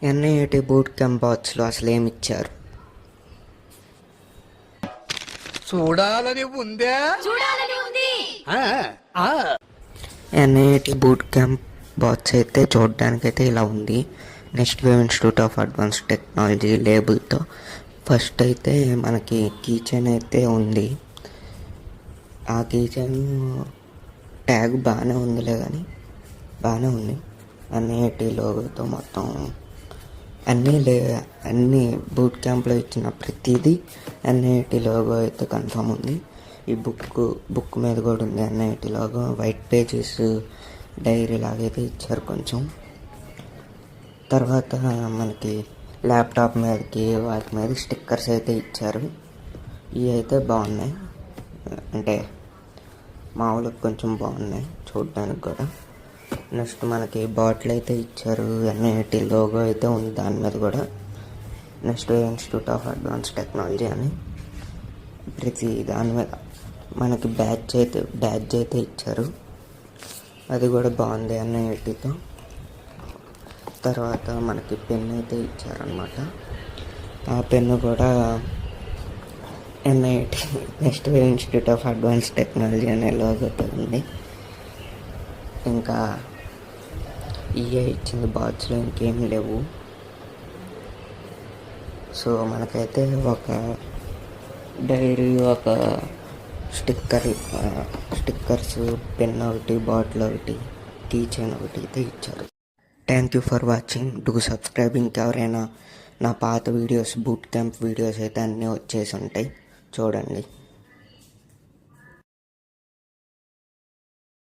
NIT boot camp బాక్స్లో అసలు ఏమి ఇచ్చారు? చూడాలని ఉందే. ఆ, ఆ. ఎన్ఐటి బూట్ క్యాంప్ బాక్స్ అయితే చూడడానికైతే ఇలా ఉంది. Next wave institute of advance technology లేబుల్తో. ఫస్ట్ అయితే మనకి కీచైన్ అయితే ఉంది. ఆ కీచైన్ ట్యాగ్ బాగానే ఉందిలే, కానీ బాగానే ఉంది. ఎన్ఐటి లోగోతో మొత్తం అన్నీ బూట్ క్యాంప్లో ఇచ్చిన ప్రతిదీ ఎన్ఐటి లోగో అయితే కన్ఫర్మ్ ఉంది. ఈ బుక్ మీద కూడా ఉంది NIT logo. White pages diary లాగైతే ఇచ్చారు కొంచెం. తర్వాత మనకి ల్యాప్టాప్ మీదకి వాటి మీద స్టిక్కర్స్ అయితే ఇచ్చారు. ఇవి అయితే బాగున్నాయి, అంటే మామూలుగా కొంచెం బాగున్నాయి చూడడానికి కూడా. నెక్స్ట్ మనకి బాటిల్ అయితే ఇచ్చారు, ఎన్ఐటి లోగో అయితే ఉంది దాని మీద కూడా. Next institute of advance technology అని ప్రతి దాని మీద మనకి బ్యాడ్జ్ అయితే ఇచ్చారు. అది కూడా బాగుంది ఎన్ఐటితో. తర్వాత మనకి పెన్ అయితే ఇచ్చారనమాట. ఆ పెన్ను కూడా NIT next institute of advance technology అనే లోగోతో ఉంది. ఇంకా ఇయే ఇచ్చింది బాక్స్లో, ఇంకేం లేవు. సో మనకైతే ఒక డైరీ, ఒక స్టిక్కర్స్, పెన్ ఒకటి, బాటిల్ ఒకటి, కీ చైన్ ఒకటి అయితే ఇచ్చారు. Thank you for watching. Do subscribe. ఇంకెవరైనా నా పాత వీడియోస్, బూట్ క్యాంప్ వీడియోస్ అయితే అన్నీ వచ్చేసి ఉంటాయి, చూడండి.